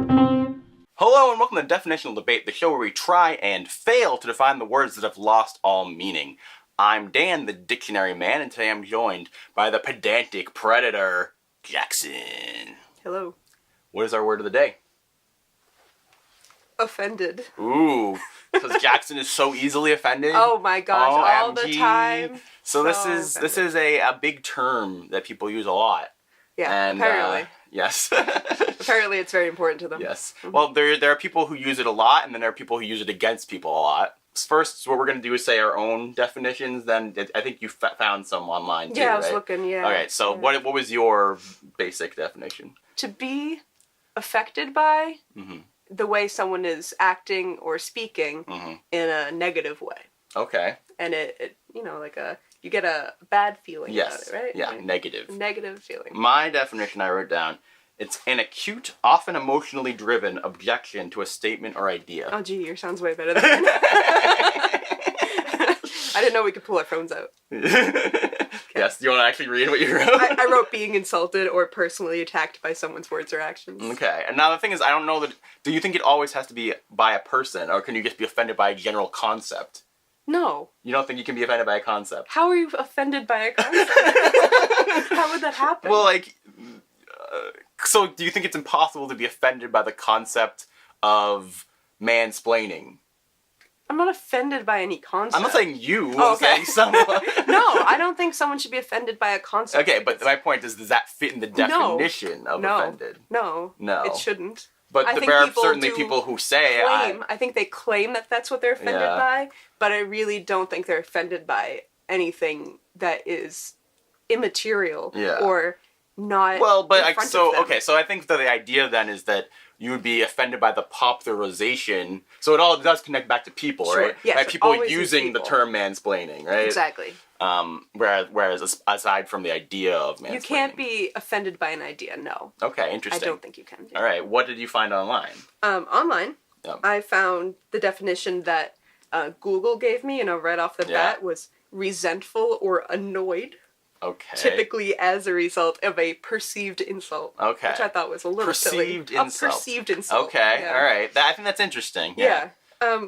Hello and welcome to Definitional Debate, the show where we try and fail to define the words that have lost all meaning. I'm Dan, the dictionary man, and today I'm joined by the pedantic predator, Jackson. Hello. What is our word of the day? Offended. Ooh, because Jackson is so easily offended. Oh my gosh, OMG. all the time. So this is a big term that people use a lot. Yeah, and, apparently. Yes. Apparently it's very important to them. Yes. Mm-hmm. Well, there are people who use it a lot, and then there are people who use it against people a lot. First, what we're going to do is say our own definitions, then I think you found some online too, Yeah, I was right? looking, yeah. Okay, so what was your basic definition? To be affected by Mm-hmm. the way someone is acting or speaking in a negative way. Okay. And it you get a bad feeling about it, right? Yeah, Like, negative. Negative feeling. My definition I wrote down, it's an acute, often emotionally driven objection to a statement or idea. Oh gee, yours sounds way better than mine. I didn't know we could pull our phones out. Yes, do you want to actually read what you wrote? I wrote being insulted or personally attacked by someone's words or actions. Okay, and now the thing is, I don't know that, do you think it always has to be by a person, or can you just be offended by a general concept? No. You don't think you can be offended by a concept? How are you offended by a concept? How would that happen? Well, so do you think it's impossible to be offended by the concept of mansplaining? I'm not offended by any concept. I'm not saying you, Oh, I'm saying someone. No, I don't think someone should be offended by a concept. Okay, but my point is, does that fit in the definition of offended? No. No. It shouldn't. But I think there are people certainly do people who say... I think they claim that that's what they're offended by, but I really don't think they're offended by anything that is immaterial or not. Well, but in front of them. so I think that the idea then is that you would be offended by the popularization. So it all does connect back to people, Sure. right? Yes, like it people always is using the people. term mansplaining, right? Exactly. Whereas aside from the idea of mansplaining. You can't be offended by an idea, no. Okay, interesting. I don't think you can. All right, what did you find online? Online, Yep. I found the definition that Google gave me, right off the bat, was resentful or annoyed. Okay. Typically as a result of a perceived insult. Okay. Which I thought was a little silly. Insult. A perceived insult. Okay, yeah. all right. I think that's interesting. Yeah.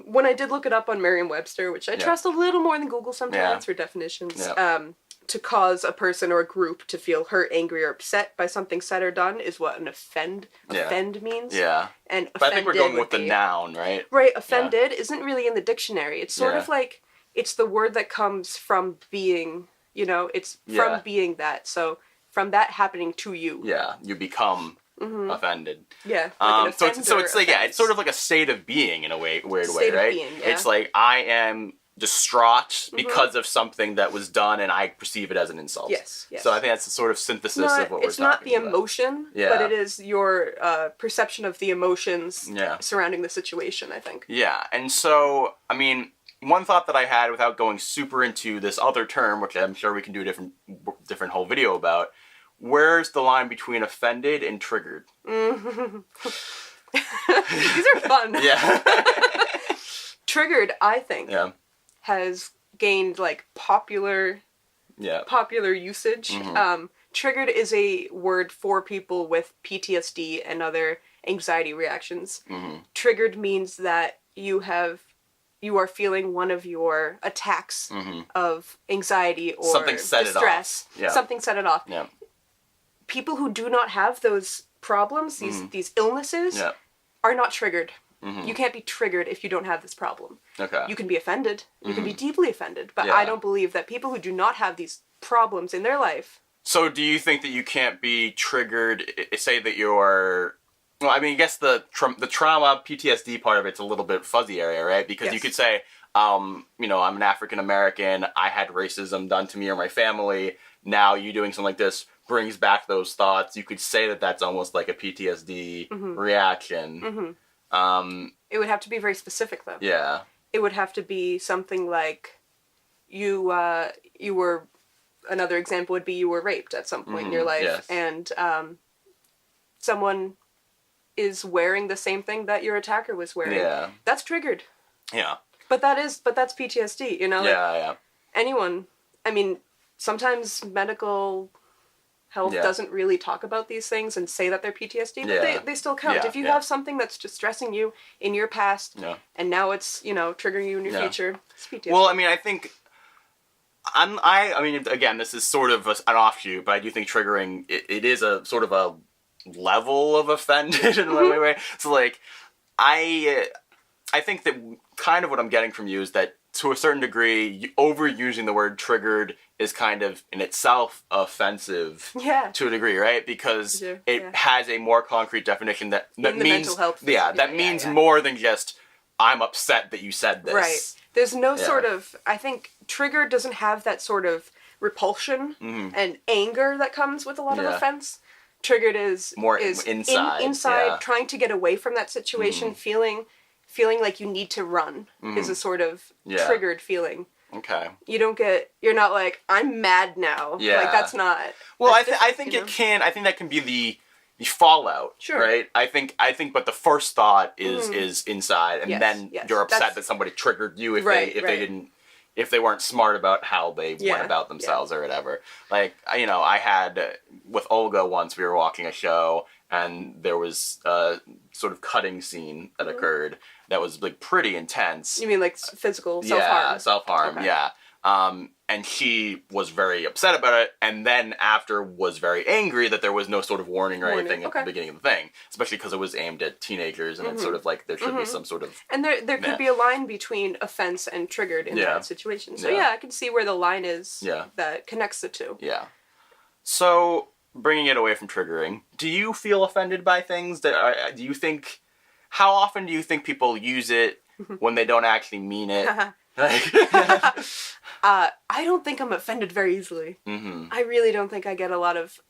When I did look it up on Merriam-Webster, which I trust a little more than Google sometimes for definitions, to cause a person or a group to feel hurt, angry, or upset by something said or done is what an offend means. Yeah. And but I think we're going with the noun, right? Right, offended isn't really in the dictionary. It's sort of like, it's the word that comes from being, it's from being that. So, from that happening to you. Yeah, you become offended. Yeah. Like so it's like, it's sort of like a state of being in a weird way, right? Being, yeah. It's like, I am distraught because of something that was done and I perceive it as an insult. Yes. So I think that's the sort of synthesis of what we're talking about. It's not the emotion, but it is your perception of the emotions surrounding the situation, I think. Yeah, and so, I mean, one thought that I had without going super into this other term, which I'm sure we can do a different whole video about, where's the line between offended and triggered? These are fun. Yeah. Triggered, I think, has gained popular usage. Triggered is a word for people with PTSD and other anxiety reactions. Triggered means that you are feeling one of your attacks of anxiety or something set distress. It off. Yeah. Something set it off. Yeah. People who do not have those problems, these illnesses, are not triggered. You can't be triggered if you don't have this problem. Okay. You can be offended. You can be deeply offended. But I don't believe that people who do not have these problems in their life... So do you think that you can't be triggered, say that you're... Well, I mean, I guess the trauma, PTSD part of it's a little bit fuzzy area, right? Because you could say, I'm an African-American, I had racism done to me or my family, now you doing something like this brings back those thoughts. You could say that that's almost like a PTSD reaction. It would have to be very specific, though. Yeah. It would have to be something like you were... Another example would be you were raped at some point in your life, and someone is wearing the same thing that your attacker was wearing. Yeah. That's triggered. Yeah. But that's PTSD, Yeah. Anyone, I mean, sometimes medical health doesn't really talk about these things and say that they're PTSD, but they still count. If you have something that's distressing you in your past, and now it's, triggering you in your future, it's PTSD. Well, I mean, I think... I mean, again, this is sort of an offshoot, but I do think triggering, it is a sort of a level of offended in a way. So, like, I think that kind of what I'm getting from you is that, to a certain degree, overusing the word triggered is kind of, in itself, offensive to a degree, right? Because it has a more concrete definition that means... mental health. That means more than just, I'm upset that you said this. Right. There's no sort of... I think trigger doesn't have that sort of repulsion and anger that comes with a lot of offense. Triggered is... more inside. Inside, trying to get away from that situation, feeling like you need to run is a sort of triggered feeling. Okay. You're not like, I'm mad now. Yeah. Like, that's not... Well, I think it can... I think that can be the fallout, right? I think, but the first thought is inside, and then you're upset that somebody triggered you if they weren't smart about how they went about themselves or whatever. Like, I had, with Olga once, we were walking a show, and there was a sort of cutting scene that occurred that was, like, pretty intense. You mean, like, physical self-harm? Yeah, self-harm, yeah. And she was very upset about it, and then after was very angry that there was no sort of warning or anything at the beginning of the thing. Especially because it was aimed at teenagers, and it's sort of like there should be some sort of... And there could be a line between offense and triggered in that situation. So I can see where the line is that connects the two. Yeah. So, bringing it away from triggering, do you feel offended by things? Do you think... How often do you think people use it when they don't actually mean it? I don't think I'm offended very easily. I really don't think I get a lot of,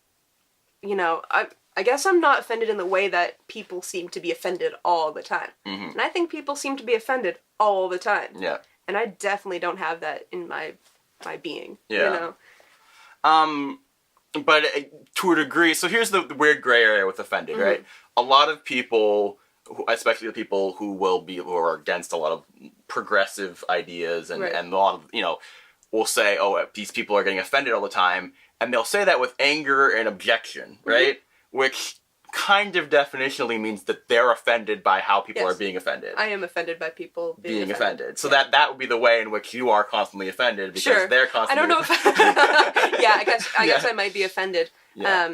I guess I'm not offended in the way that people seem to be offended all the time. And I think people seem to be offended all the time. Yeah. And I definitely don't have that in my being. Yeah. But to a degree, so here's the weird gray area with offended, right? A lot of people, especially the people who are against a lot of progressive ideas and a lot of, will say, oh, these people are getting offended all the time, and they'll say that with anger and objection, right? Which kind of definitionally means that they're offended by how people are being offended. I am offended by people being offended. So that would be the way in which you are constantly offended, because they're constantly... I don't know if... I guess I might be offended. Yeah.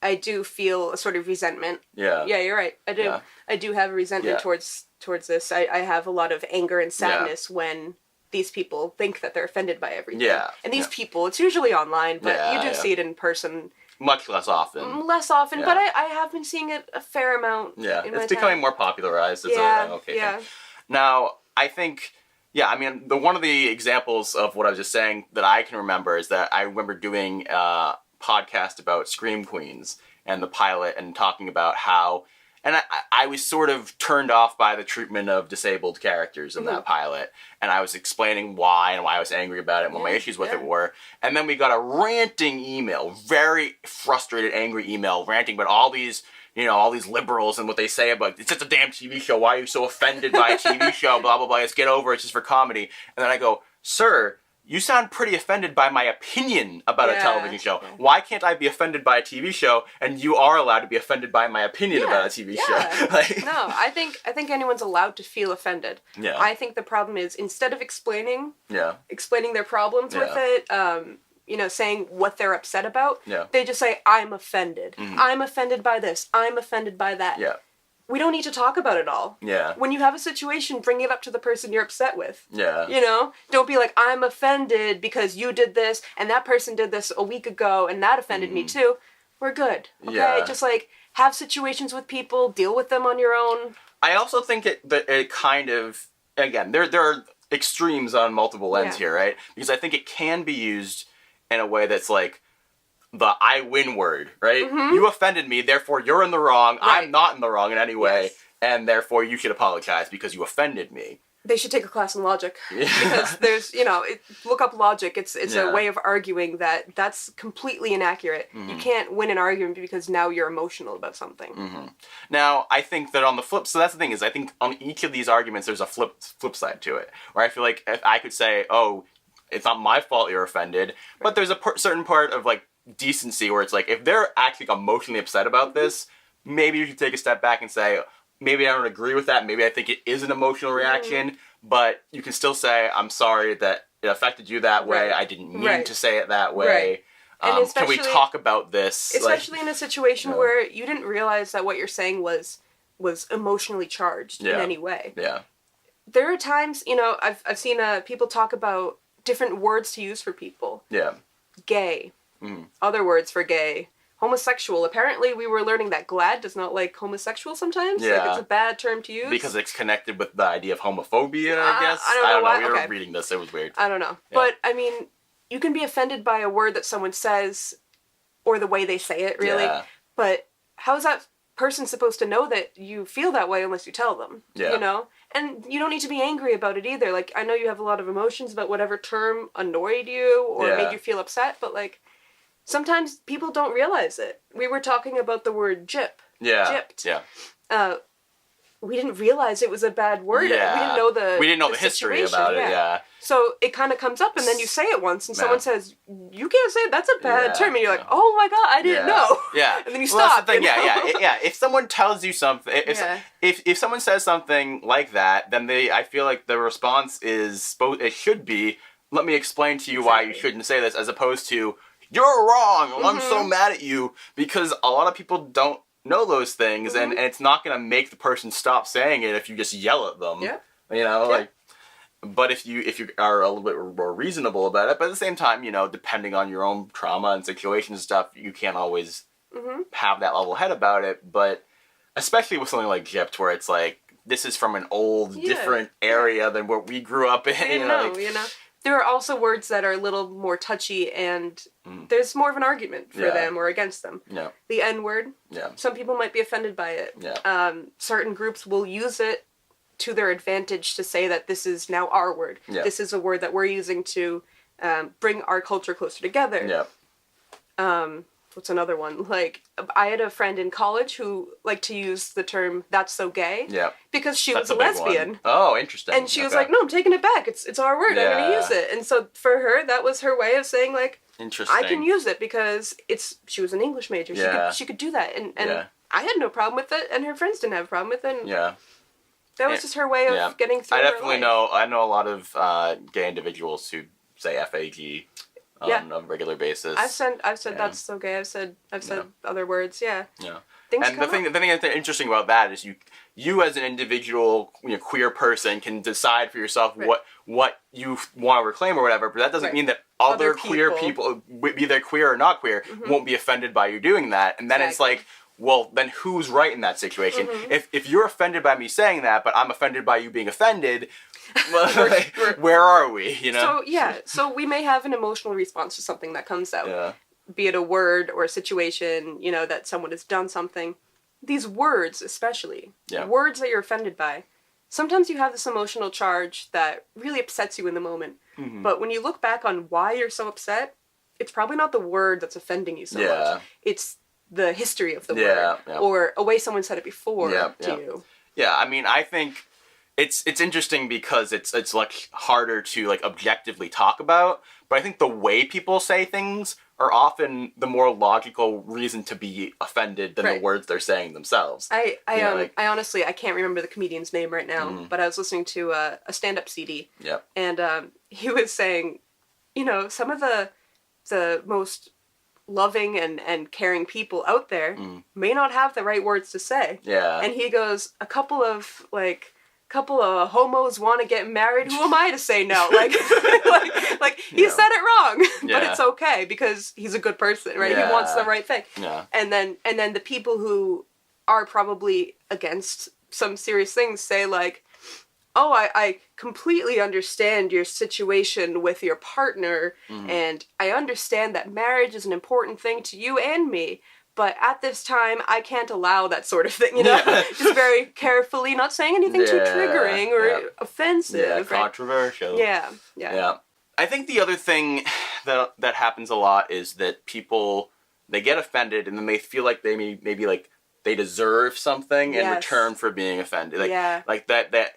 I do feel a sort of resentment. Yeah. Yeah, you're right. I do. Yeah. I do have a resentment towards this. I have a lot of anger and sadness when these people think that they're offended by everything. Yeah. And these people, it's usually online, but you do see it in person. Much less often. But I have been seeing it a fair amount. Yeah, it's becoming more popularized. It's an okay thing. Now, I think... Yeah, I mean, one of the examples of what I was just saying that I can remember is that I remember doing a podcast about Scream Queens and the pilot, and talking about how... And I was sort of turned off by the treatment of disabled characters in that pilot. And I was explaining why and why I was angry about it and what my issues with it were. And then we got a ranting email, very frustrated, angry email, ranting about all these liberals and what they say about, it's just a damn TV show, why are you so offended by a TV show, blah, blah, blah, let's get over it, it's just for comedy. And then I go, sir, you sound pretty offended by my opinion about a television show. Yeah. Why can't I be offended by a TV show, and you are allowed to be offended by my opinion about a TV show? No, I think anyone's allowed to feel offended. Yeah. I think the problem is, instead of explaining their problems with it, saying what they're upset about, they just say, I'm offended. I'm offended by this. I'm offended by that. Yeah. We don't need to talk about it all. Yeah. When you have a situation, bring it up to the person you're upset with. Yeah. Don't be like, I'm offended because you did this, and that person did this a week ago, and that offended me too. We're good. Okay? Yeah. Just, have situations with people, deal with them on your own. I also think that it kind of, again, there are extremes on multiple ends here, right? Because I think it can be used in a way that's like, the I win word, right? You offended me, therefore you're in the wrong. Right. I'm not in the wrong in any way, and therefore you should apologize because you offended me. They should take a class in logic. Because there's, look up logic. It's a way of arguing that's completely inaccurate. You can't win an argument because now you're emotional about something. Now, I think that on the flip, so that's the thing, is I think on each of these arguments there's a flip side to it, where I feel like if I could say, oh, it's not my fault you're offended, but there's a certain part of, decency where it's like, if they're actually emotionally upset about this, maybe you should take a step back and say, maybe I don't agree with that. Maybe I think it is an emotional reaction, but you can still say, I'm sorry that it affected you that way. I didn't mean to say it that way. Can we talk about this? Especially in a situation where you didn't realize that what you're saying was emotionally charged in any way. Yeah. There are times, you know, I've seen people talk about different words to use for people. Yeah. Gay. Other words for gay. Homosexual. Apparently, we were learning that GLAAD does not like homosexual sometimes. Yeah. Like, it's a bad term to use. Because it's connected with the idea of homophobia, I guess. I don't know. We were reading this. It was weird. I don't know. Yeah. But, I mean, you can be offended by a word that someone says or the way they say it, really. Yeah. But how is that person supposed to know that you feel that way unless you tell them? Yeah. You know? And you don't need to be angry about it either. Like, I know you have a lot of emotions about whatever term annoyed you or made you feel upset, but, like, sometimes people don't realize it. We were talking about the word gyp. Yeah. Gypped. Yeah. We didn't realize it was a bad word. Yeah. We didn't know the history about it, yeah. So it kind of comes up and then you say it once and someone says, you can't say it, that's a bad term. And you're like, oh my god, I didn't know. Yeah. And then you stop. That's the thing, yeah. If someone tells you something, if someone says something like that, then I feel like the response it should be, let me explain to you why you shouldn't say this, as opposed to, you're wrong, I'm so mad at you, because a lot of people don't know those things, and it's not going to make the person stop saying it if you just yell at them. Yeah. You know, like, but if you are a little bit more reasonable about it, but at the same time, you know, depending on your own trauma and situations and stuff, you can't always have that level head about it, but especially with something like gypped, where it's like, this is from an old, different area than what we grew up in. You know. There are also words that are a little more touchy, and there's more of an argument for them or against them. Yeah. The N-word. Yeah. Some people might be offended by it. Yeah. Certain groups will use it to their advantage to say that this is now our word. Yeah. This is a word that we're using to bring our culture closer together. Yeah. What's another one? Like, I had a friend in college who liked to use the term, that's so gay. Yeah. Because she was a lesbian. One. Oh, interesting. And she was like, no, I'm taking it back. It's our word. I'm going to use it. And so for her, that was her way of saying, like, interesting. I can use it because she was an English major. She could do that. And I had no problem with it, and her friends didn't have a problem with it. And that was just her way of getting through her life. I know a lot of gay individuals who say FAG. On a regular basis. I've said that's so gay. I've said other words. Yeah. Yeah. The thing that's interesting about that is you as an individual, queer person can decide for yourself what you want to reclaim or whatever. But that doesn't mean that other queer people, be they queer or not queer, won't be offended by you doing that. And then it's like, well, then who's right in that situation? If you're offended by me saying that, but I'm offended by you being offended. Where are we, you know? So we may have an emotional response to something that comes out. Be it a word or a situation, that someone has done something. These words, especially, words that you're offended by, sometimes you have this emotional charge that really upsets you in the moment. But when you look back on why you're so upset, it's probably not the word that's offending you so much. It's the history of the word, or a way someone said it before to you. Yeah, I mean, I think it's interesting because it's like harder to like objectively talk about, but I think the way people say things are often the more logical reason to be offended than the words they're saying themselves. I honestly, I can't remember the comedian's name right now, but I was listening to a stand-up CD, and he was saying, some of the most loving and caring people out there may not have the right words to say. Yeah. And he goes, a couple of homos want to get married. Who am I to say no? Like he said it wrong, but it's okay because he's a good person, right? Yeah. He wants the right thing. Yeah. And then the people who are probably against some serious things say like, oh, I completely understand your situation with your partner, and I understand that marriage is an important thing to you and me. But at this time, I can't allow that sort of thing, Just very carefully, not saying anything too triggering or offensive. Yeah, controversial. Yeah. I think the other thing that happens a lot is that people, they get offended and then they feel like they maybe like they deserve something in return for being offended. Like that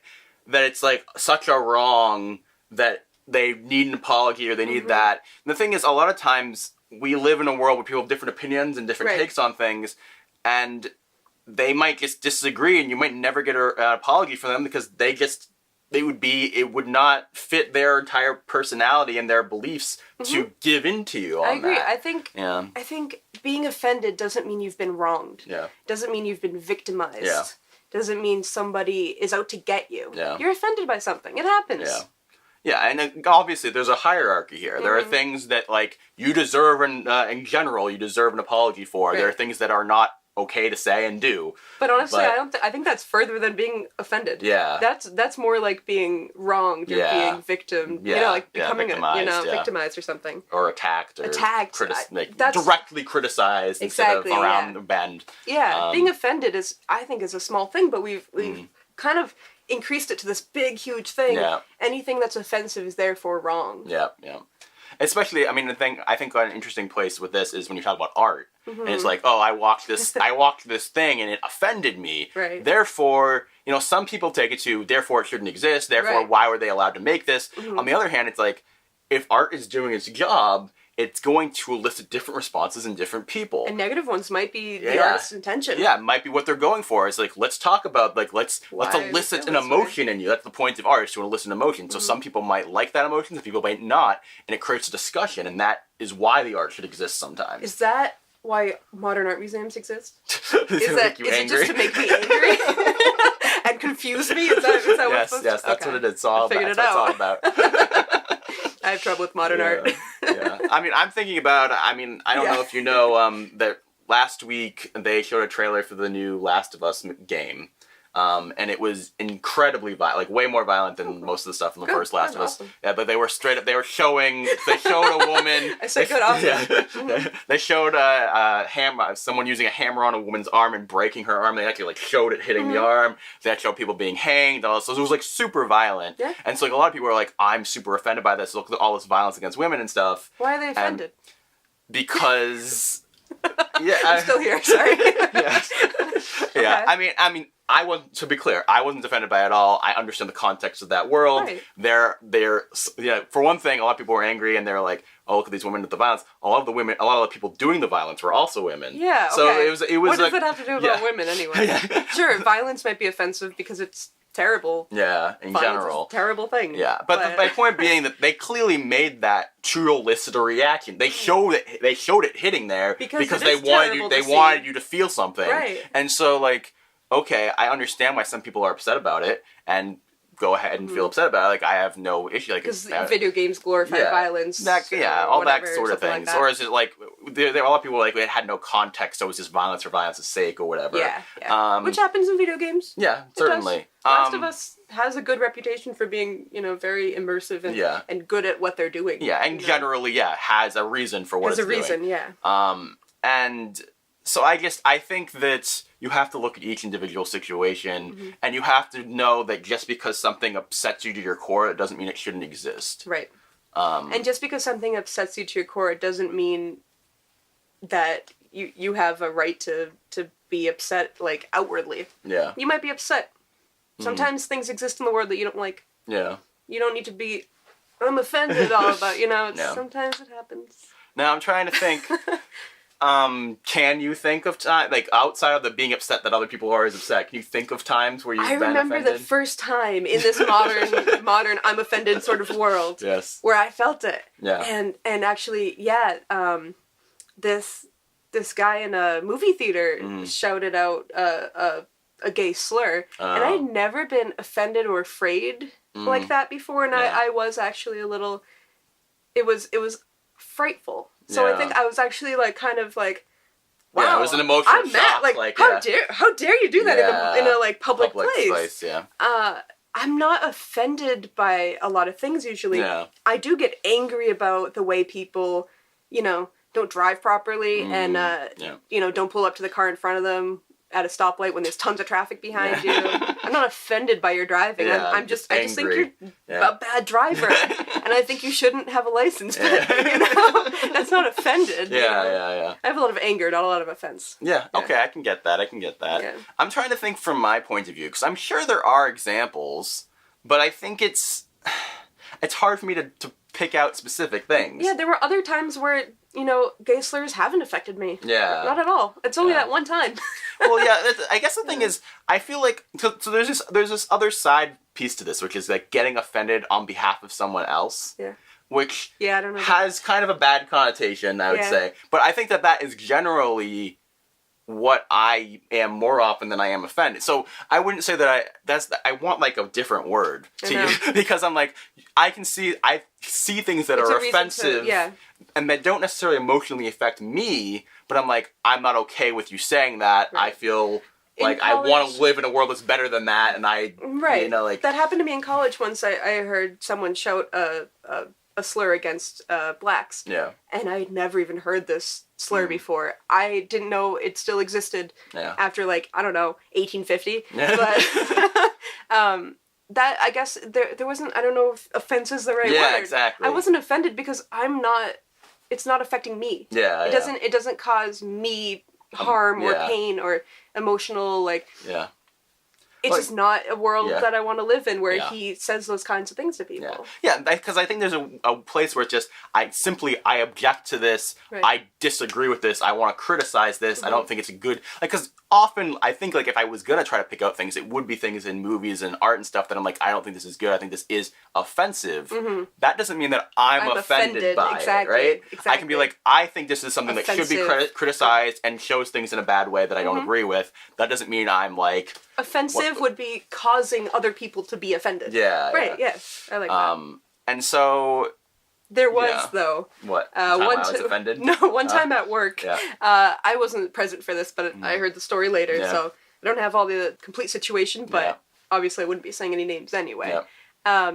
it's like such a wrong that they need an apology or they need that. And the thing is, a lot of times, we live in a world where people have different opinions and different takes on things, and they might just disagree, and you might never get an apology from them because it would not fit their entire personality and their beliefs to give in to you on that. I agree. I think being offended doesn't mean you've been wronged. Yeah. Doesn't mean you've been victimized. Yeah. Doesn't mean somebody is out to get you. Yeah. You're offended by something. It happens. Yeah. Yeah, and obviously there's a hierarchy here. There are things that, like, you deserve, in general, you deserve an apology for. Right. There are things that are not okay to say and do. But honestly, I think that's further than being offended. Yeah. That's more like being wronged or being victim. Yeah. You know, like becoming victimized, victimized or something. Or attacked. Directly criticized instead of around the bend. Yeah, being offended is a small thing, but we've kind of increased it to this big, huge thing. Yeah. Anything that's offensive is therefore wrong. Yeah, yeah. Especially, I mean, I think an interesting place with this is when you talk about art. And it's like, oh, I watched this thing and it offended me. Right. Therefore, some people take it to, therefore it shouldn't exist. Therefore, why were they allowed to make this? On the other hand, it's like, if art is doing its job, it's going to elicit different responses in different people. And negative ones might be the artist's intention. Yeah, it might be what they're going for. It's like, let's talk about, like, let's elicit an emotion in you. That's the point of art, is to elicit an emotion. So some people might like that emotion, some people might not, and it creates a discussion, and that is why the art should exist sometimes. Is that why modern art museums exist? Is it just to make me angry? And confuse me? Is that yes, that's what it is. It's all about. That's what it's all about. I have trouble with modern art. Yeah. I mean, I'm thinking about, I don't know if you know, that last week they showed a trailer for the new Last of Us game. And it was incredibly violent, like way more violent than most of the stuff in the first Last of Us. Awesome. Yeah, but they showed a woman. I said good, awesome. Yeah. They showed someone using a hammer on a woman's arm and breaking her arm. They actually showed it hitting the arm. They showed people being hanged. So it was super violent. Yeah. And so a lot of people are like, I'm super offended by this. Look at all this violence against women and stuff. Why are they offended? Because I'm still here, sorry. Yeah. Okay. I mean, to be clear, I wasn't offended by it at all. I understand the context of that world. Right. They're for one thing, a lot of people were angry and they're like, oh, look at these women with the violence. A lot of the people doing the violence were also women. Yeah, okay. So it was what does it have to do about women anyway? Yeah. Sure, violence might be offensive because it's terrible. Yeah, in general. It's a terrible thing. Yeah, but my point being that they clearly made that to elicit a reaction. They showed it hitting there because they wanted you to feel something. Right. And so, like, okay, I understand why some people are upset about it, and go ahead and feel upset about it. Like, I have no issue. Like, because video games glorify violence. All that sort of things. Like, or is it like there are a lot of people like it had no context, so it was just violence for violence's sake or whatever. Yeah. Which happens in video games. Yeah, certainly. Last of Us has a good reputation for being, very immersive and good at what they're doing. Yeah, and generally, has a reason for what it's doing. Has a reason, yeah. And so I think that you have to look at each individual situation, and you have to know that just because something upsets you to your core, it doesn't mean it shouldn't exist. Right. And just because something upsets you to your core, it doesn't mean that you have a right to be upset, like, outwardly. Yeah. You might be upset. Sometimes things exist in the world that you don't like. Yeah. You don't need to be, I'm offended all about, sometimes it happens. Now I'm trying to think... can you think of time, like, outside of the being upset that other people are always upset, can you think of times where you've been offended? I remember the first time in this modern I'm offended sort of world. Yes. Where I felt it. Yeah. And actually, this guy in a movie theater shouted out a gay slur, and I had never been offended or afraid like that before, and I was actually a little, it was frightful. So I think I was actually like kind of like, wow, yeah, it was an emotional shock. Mad. Like how dare you do that in a like public place? Yeah. I'm not offended by a lot of things usually. Yeah. I do get angry about the way people, don't drive properly and don't pull up to the car in front of them at a stoplight when there's tons of traffic behind you. I'm not offended by your driving. Yeah, I just think you're a bad driver, and I think you shouldn't have a license. But that's not offended. Yeah. I have a lot of anger, not a lot of offense. Yeah. Okay, I can get that. Yeah. I'm trying to think from my point of view because I'm sure there are examples, but I think it's hard for me to pick out specific things. Yeah, there were other times where, gay slurs haven't affected me. Yeah. Not at all. It's only that one time. Well, yeah, I guess the thing is, I feel like, so there's this other side piece to this, which is like getting offended on behalf of someone else. Yeah. Which I don't know has kind of a bad connotation, I would say. But I think that is generally what I am more often than I am offended. So I wouldn't say that I want like a different word to you because I'm like, I see things that are offensive and that don't necessarily emotionally affect me, but I'm like, I'm not okay with you saying that. Right. I feel like I want to live in a world that's better than that, and like that happened to me in college once. I heard someone shout a slur against blacks. Yeah. And I'd never even heard this slur before. I didn't know it still existed after, like, I don't know, 1850. Yeah. But that, I guess, there wasn't, I don't know if offense is the right word. Yeah, exactly. I wasn't offended because it's not affecting me. Yeah, It doesn't cause me harm or pain or emotional, like... Yeah. It's just not a world that I want to live in where he says those kinds of things to people. Yeah, because I think there's a place where it's just, I object to this, I disagree with this, I want to criticize this, I don't think it's a good, like, because often I think, like, if I was going to try to pick out things, it would be things in movies and art and stuff that I'm like, I don't think this is good, I think this is offensive. That doesn't mean that I'm offended by it, right? Exactly. I can be like, I think this is something that should be criticized and shows things in a bad way that I don't agree with. That doesn't mean I'm like... Offensive would be causing other people to be offended. Yeah. Right, yes. I like that. And so... There was, though... What? I was offended? No, one time at work. Yeah. I wasn't present for this, but I heard the story later, so I don't have all the complete situation, but obviously I wouldn't be saying any names anyway. Yeah.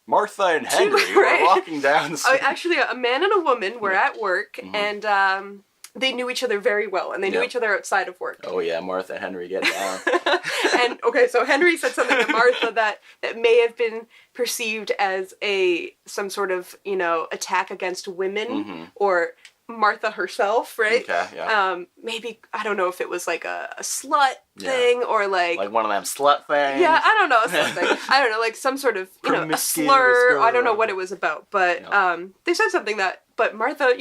Martha and Henry were walking down the street. Actually, a man and a woman were at work, and... they knew each other very well, and they knew each other outside of work. Oh yeah, Martha and Henry get down. And, okay, so Henry said something to Martha that may have been perceived as some sort of, attack against women, or Martha herself, right? Okay, yeah. Maybe, I don't know if it was like a slut thing, or like... Like one of them slut things? Yeah, I don't know, something. I don't know, like some sort of, a slur. I don't know what it was about, but they said something but Martha,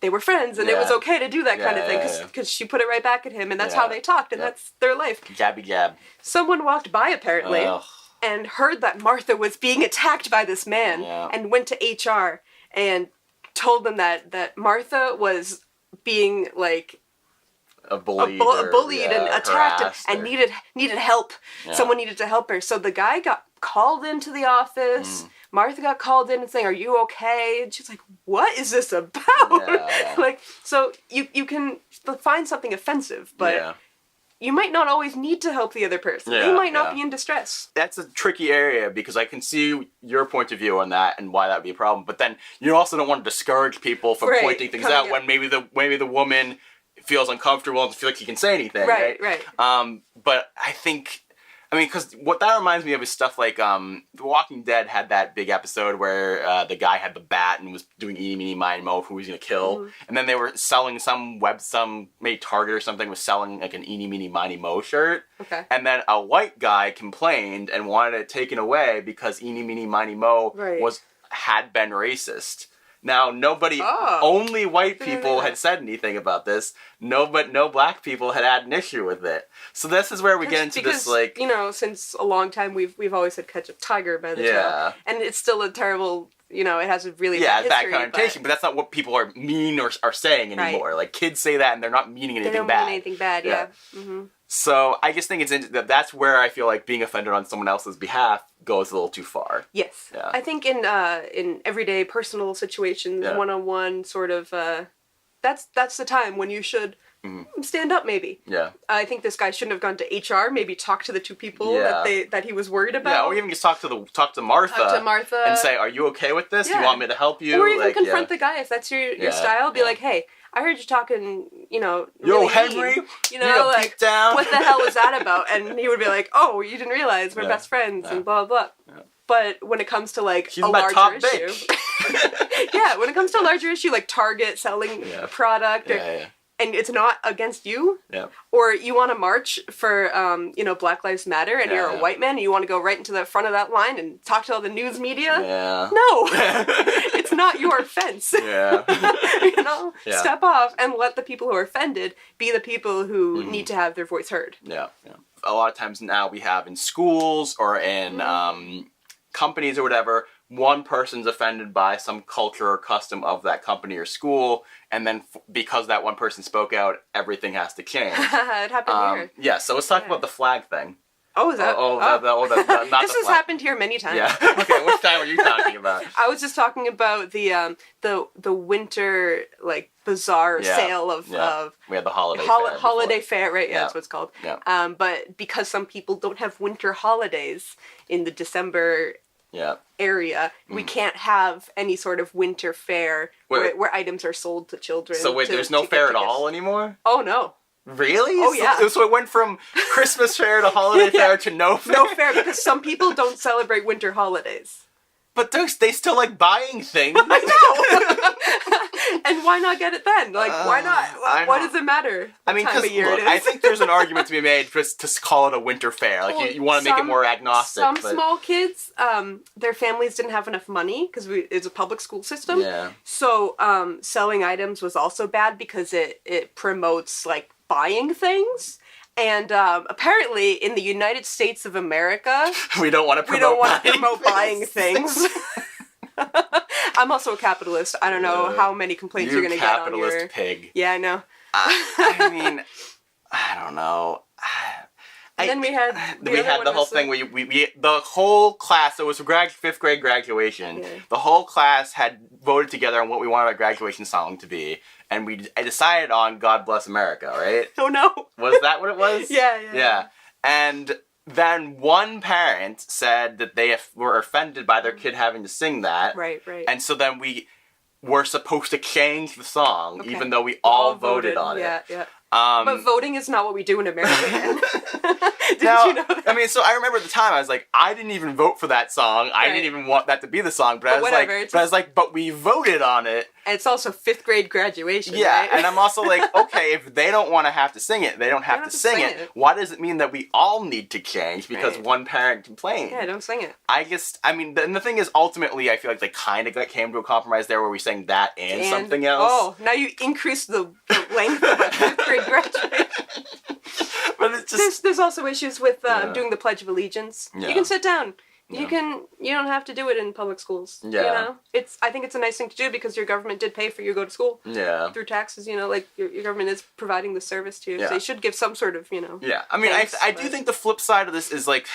they were friends, and it was okay to do that kind of thing, because she put it right back at him, and that's how they talked, and that's their life. Jabby jab. Someone walked by, apparently, and heard that Martha was being attacked by this man, and went to HR, and told them that Martha was being, like... bullied and attacked, and needed help. Yeah. Someone needed to help her. So the guy got called into the office. Martha got called in and saying, "Are you okay?" And she's like, "What is this about?" Yeah. Like, so you can find something offensive, but you might not always need to help the other person. They might not be in distress. That's a tricky area, because I can see your point of view on that and why that would be a problem. But then you also don't want to discourage people from pointing things out when maybe the woman feels uncomfortable and doesn't feel like he can say anything. Right. But I think... because what that reminds me of is stuff like The Walking Dead had that big episode where the guy had the bat and was doing eeny, meeny, miny, moe of who he was going to kill. And then they were selling maybe Target or something was selling like an eeny, meeny, miny, moe shirt. Okay. And then a white guy complained and wanted it taken away because eeny, meeny, miny, moe had been racist. Now, only white people had said anything about this. No black people had an issue with it. So this is where we get into this, like... since a long time, we've always said catch a tiger by the tail. And it's still a terrible, it has a really bad history. Bad connotation, but that's not what people are are saying anymore. Right. Like, kids say that and they're not meaning anything bad. They don't mean anything bad, yeah. Mm-hmm. So I just think that's where I feel like being offended on someone else's behalf goes a little too far. Yes. Yeah. I think in everyday personal situations, one-on-one sort of, that's the time when you should stand up, maybe. Yeah. I think this guy shouldn't have gone to HR, maybe talk to the two people that he was worried about. Yeah, or even just talk to Martha. Talk to Martha. And say, "Are you okay with this? Do you want me to help you?" Or even confront the guy if that's your style. Be like, "Hey, I heard you talking, really Yo, Henry, like, what the hell was that about?" And he would be like, "Oh, you didn't realize we're best friends," and blah, blah, blah. Yeah. But when it comes to, like, she's a larger issue... yeah, when it comes to a larger issue, like Target selling a product, and it's not against you, Yep. or you want to march for, Black Lives Matter, and you're a white man, and you want to go right into the front of that line and talk to all the news media, no, it's not your fence. Step off and let the people who are offended be the people who need to have their voice heard. A lot of times now we have in schools or in companies or whatever, one person's offended by some culture or custom of that company or school, and then because that one person spoke out, everything has to change. It happened here. Yeah, so let's talk about the flag thing. Oh, is that? Not this has happened here many times. Yeah. Okay, which time are you talking about? I was just talking about the winter bazaar sale of we had the holiday fair, right? Yeah, that's what it's called. Yeah. But because some people don't have winter holidays in the December area, we can't have any sort of winter fair where items are sold to children. So wait, there's no fair at all anymore? Oh no. Really? Oh yeah. So it went from Christmas fair to holiday fair to no fair? No fair, because some people don't celebrate winter holidays. But they still like buying things. I know. And why not get it then? Why not? Why does it matter? I mean, I think there's an argument to be made to call it a winter fair. You want to make it more agnostic. Some small kids, their families didn't have enough money because it's a public school system. Yeah. So selling items was also bad because it promotes buying things. And apparently, in the United States of America, we don't want to promote buying things. I'm also a capitalist. I don't know how many complaints you're going to get on your... capitalist pig. Yeah, I know. I mean, I don't know. And then we had the whole thing where the whole class, so it was a 5th grade graduation, the whole class had voted together on what we wanted our graduation song to be, and I decided on God Bless America, right? Oh no. Was that what it was? Yeah. And then one parent said that they were offended by their kid having to sing that. Right. And so then we were supposed to change the song, even though we all voted on it. Yeah. But voting is not what we do in America. Did you know that? I mean, so I remember at the time I was like, I didn't even vote for that song. I didn't even want that to be the song. But I was like, but we voted on it. And it's also 5th grade graduation. Yeah, right? and I'm also like, okay, if they don't want to have to sing it, they don't have to sing it. Why does it mean that we all need to change because one parent complained? Yeah, don't sing it. And the thing is, ultimately, I feel like they kind of came to a compromise there where we sang that and something else. Oh, now you increase the length of a 5th grade graduation. But it's just... There's also issues with doing the Pledge of Allegiance. Yeah. You can sit down. You don't have to do it in public schools. Yeah. You know? I think it's a nice thing to do because your government did pay for you to go to school. Yeah. Through taxes, your government is providing the service to you. Yeah. So you should give some sort of, Yeah. I mean, I do think the flip side of this is like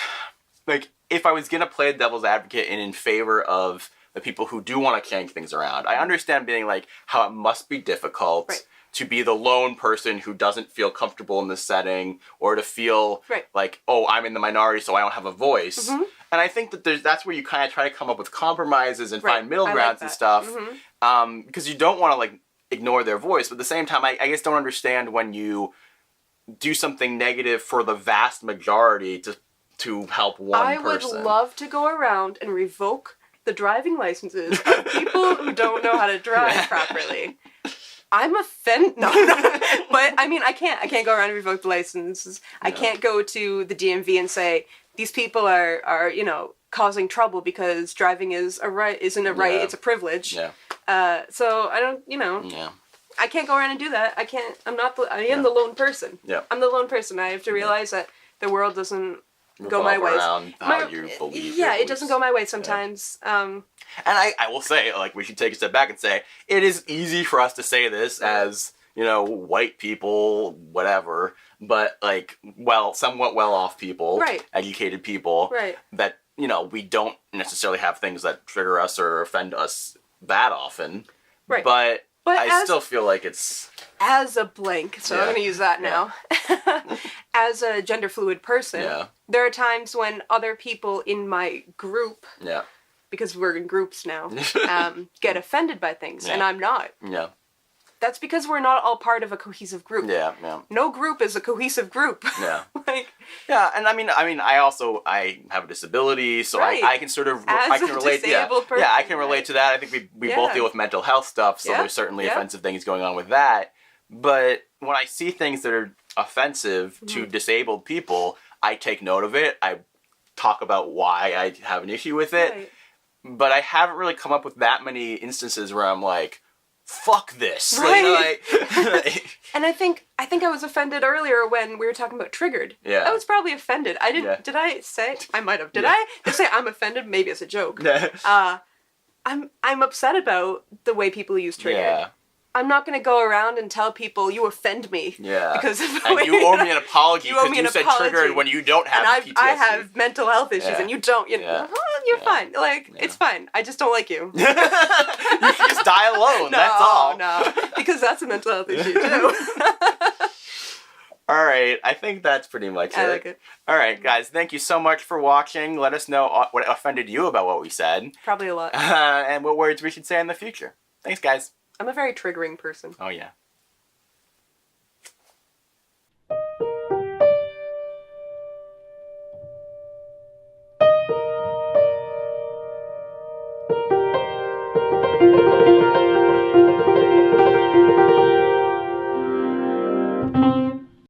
if I was going to play devil's advocate and in favor of the people who do want to change things around, I understand being like how it must be difficult to be the lone person who doesn't feel comfortable in this setting or to feel like, oh, I'm in the minority so I don't have a voice. Mm-hmm. And I think that that's where you kind of try to come up with compromises and find middle grounds and stuff. Mm-hmm. Because you don't want to ignore their voice. But at the same time, I just don't understand when you do something negative for the vast majority to help one person. I would love to go around and revoke the driving licenses of people who don't know how to drive properly. I'm offended. No. But, I mean, I can't go around and revoke the licenses. I can't go to the DMV and say, these people are causing trouble because driving isn't a right, it's a privilege. Yeah. So I don't, Yeah. I can't go around and do that. I am the lone person. Yeah. I'm the lone person. I have to realize that the world doesn't go my way. It doesn't go my way sometimes. And I will say, we should take a step back and say, it is easy for us to say this as, white people, whatever, but, somewhat well-off people, educated people, that, we don't necessarily have things that trigger us or offend us that often. Right. But I still feel like it's... As a blank, so I'm going to use that now. As a gender fluid person, there are times when other people in my group, because we're in groups now, get offended by things, and I'm not. Yeah. That's because we're not all part of a cohesive group. Yeah. No group is a cohesive group. Yeah. And I mean, I have a disability, so I can sort of I can relate. Person, I can relate to that. I think we both deal with mental health stuff, so there's certainly offensive things going on with that. But when I see things that are offensive to disabled people, I take note of it. I talk about why I have an issue with it. Right. But I haven't really come up with that many instances where I'm like, fuck this. Right. And I think I was offended earlier when we were talking about triggered. Yeah. I was probably offended. I didn't. Did I say? I might have. Did I just say I'm offended? Maybe as a joke. I'm upset about the way people use triggered. Yeah. I'm not going to go around and tell people you offend me. Yeah. Because of the and way you owe me an apology because you said apology. triggered when you don't have PTSD. I have mental health issues and you don't. You're fine. Like, it's fine. I just don't like you. You can just die alone. That's all. No, because that's a mental health issue too. All right, I think that's pretty much it. I like it. All right, guys, thank you so much for watching. Let us know what offended you about what we said. Probably a lot. And what words we should say in the future. Thanks, guys. I'm a very triggering person. Oh, yeah.